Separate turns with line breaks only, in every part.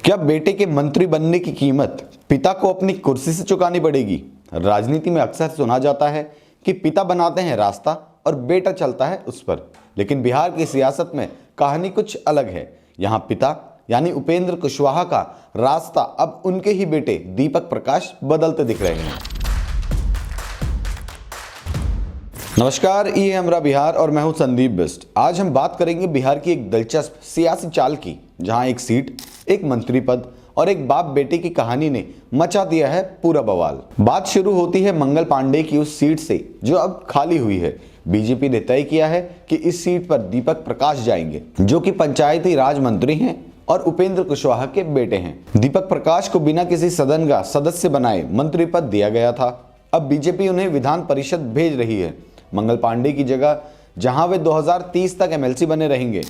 क्या बेटे के मंत्री बनने की कीमत पिता को अपनी कुर्सी से चुकानी पड़ेगी? राजनीति में अक्सर सुना जाता है कि पिता बनाते हैं रास्ता और बेटा चलता है उस पर, लेकिन बिहार की सियासत में कहानी कुछ अलग है। यहाँ पिता यानी उपेंद्र कुशवाहा का रास्ता अब उनके ही बेटे दीपक प्रकाश बदलते दिख रहे हैं। नमस्कार, ये है हमारा बिहार और मैं हूं संदीप बिस्ट। आज हम बात करेंगे बिहार की एक दिलचस्प सियासी चाल की, जहां एक सीट, एक मंत्री पद और एक बाप बेटे की कहानी ने मचा दिया है पूरा बवाल। बात शुरू होती है मंगल पांडे की उस सीट से जो अब खाली हुई है। बीजेपी ने तय किया है कि इस सीट पर दीपक प्रकाश जाएंगे, जो कि पंचायती राज मंत्री हैं और उपेंद्र कुशवाहा के बेटे हैं। दीपक प्रकाश को बिना किसी सदन का सदस्य बनाए मंत्री पद दिया गया था। अब बीजेपी उन्हें विधान परिषद भेज रही है मंगल पांडे की जगह, जहां वे 2030 तक एमएलसी बने रहेंगे।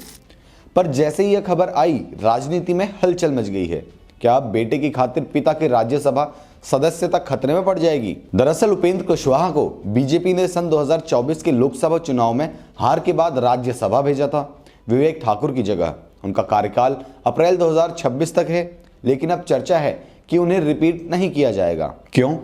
पर जैसे ही यह खबर आई, राजनीति में हलचल मच गई है। क्या अब बेटे की खातिर पिता की राज्यसभा सदस्यता खतरे में पड़ जाएगी? दरअसल उपेंद्र कुशवाहा को बीजेपी ने सन 2024 के लोकसभा चुनाव में हार के बाद राज्यसभा भेजा था विवेक ठाकुर की जगह। उनका कार्यकाल अप्रैल 2026 तक है, लेकिन अब चर्चा है कि उन्हें रिपीट नहीं किया जाएगा। क्यों?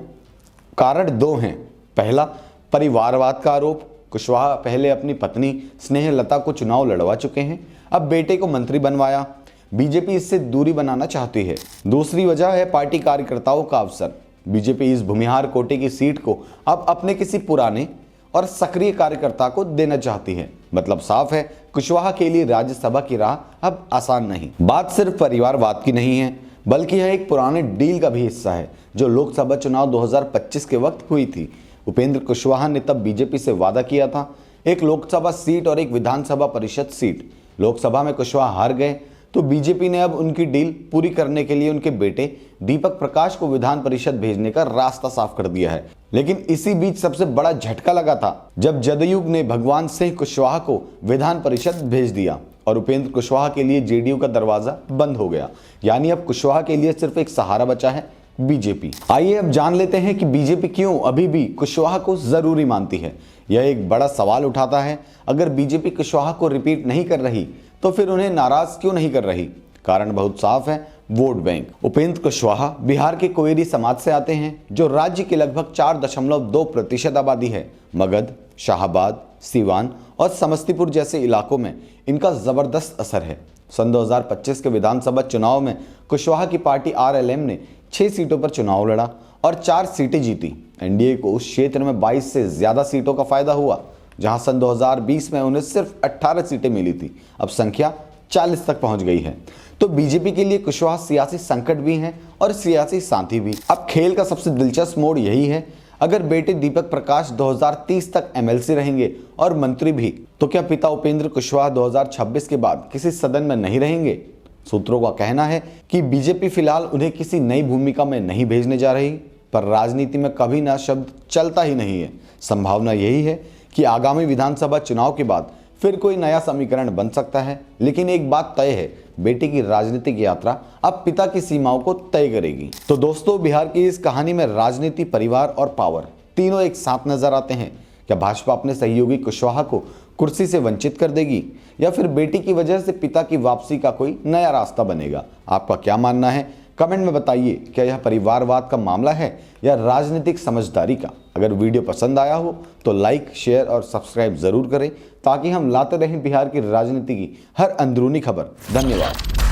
कारण दो हैं। पहला, परिवारवाद का आरोप। कुशवाहा पहले अपनी पत्नी स्नेहलता को चुनाव लड़वा चुके हैं, अब बेटे को मंत्री बनवाया। बीजेपी इससे दूरी बनाना चाहती है। दूसरी वजह है पार्टी कार्यकर्ताओं का अवसर। बीजेपी इस भूमिहार कोटे की सीट को अब अपने किसी पुराने और सक्रिय कार्यकर्ता को देना चाहती है। मतलब साफ है, कुशवाहा के लिए राज्यसभा की राह अब आसान नहीं। बात सिर्फ परिवारवाद की नहीं है, बल्कि यह एक पुराने डील का भी हिस्सा है जो लोकसभा चुनाव 2025 के वक्त हुई थी। उपेंद्र कुशवाहा ने तब बीजेपी से वादा किया था, एक लोकसभा सीट और एक विधानसभा परिषद सीट। लोकसभा में कुशवाहा हार गए तो बीजेपी ने अब उनकी डील पूरी करने के लिए उनके बेटे दीपक प्रकाश को विधान परिषद भेजने का रास्ता साफ कर दिया है। लेकिन इसी बीच सबसे बड़ा झटका लगा था जब जदयू ने भगवान सिंह कुशवाहा को विधान परिषद भेज दिया और उपेंद्र कुशवाहा के लिए जेडीयू का दरवाजा बंद हो गया। यानी अब कुशवाहा के लिए सिर्फ एक सहारा बचा है, बीजेपी। आइए अब जान लेते हैं कि बीजेपी क्यों अभी भी कुशवाहा को जरूरी मानती है। यह एक बड़ा सवाल उठाता है। अगर बीजेपी कुशवाहा को रिपीट नहीं कर रही तो फिर उन्हें नाराज क्यों नहीं कर रही? कारण बहुत साफ है, वोट बैंक। उपेंद्र कुशवाहा बिहार के कोयरी समाज से आते हैं, जो राज्य की लगभग 4.2% आबादी है। मगध, शाहाबाद, सीवान और समस्तीपुर जैसे इलाकों में इनका जबरदस्त असर है। सन 2025 के विधानसभा चुनाव में कुशवाहा की पार्टी आरएलएम ने 6 सीटों पर चुनाव लड़ा और 4 सीटें जीती। एनडीए को उस क्षेत्र में 22 से ज्यादा सीटों का फायदा हुआ, जहां सन 2020 में उन्हें सिर्फ 18 सीटें मिली थी। अब संख्या 40 तक पहुंच गई है। तो बीजेपी के लिए कुशवाहा सियासी संकट भी हैं और सियासी साथी भी। अब खेल का सबसे दिलचस्प मोड़ यही है, अगर बेटे दीपक प्रकाश 2030 तक एमएलसी रहेंगे और मंत्री भी, तो क्या पिता उपेंद्र कुशवाहा 2026 के बाद किसी सदन में नहीं रहेंगे? सूत्रों का कहना है कि बीजेपी फिलहाल उन्हें किसी नई भूमिका में नहीं भेजने जा रही, पर राजनीति में कभी ना शब्द चलता ही नहीं है। संभावना यही है कि आगामी विधानसभा चुनाव के बाद फिर कोई नया समीकरण बन सकता है। लेकिन एक बात तय है, बेटे की राजनीतिक यात्रा अब पिता की सीमाओं को तय करेगी। तो दोस्तों, बिहार की इस कहानी में राजनीति, परिवार और पावर तीनों एक साथ नजर आते हैं। क्या भाजपा अपने सहयोगी कुशवाहा को कुर्सी से वंचित कर देगी, या फिर बेटी की वजह से पिता की वापसी का कोई नया रास्ता बनेगा? आपका क्या मानना है? कमेंट में बताइए। क्या यह परिवारवाद का मामला है या राजनीतिक समझदारी का? अगर वीडियो पसंद आया हो तो लाइक, शेयर और सब्सक्राइब जरूर करें, ताकि हम लाते रहें बिहार की राजनीति की हर अंदरूनी खबर। धन्यवाद।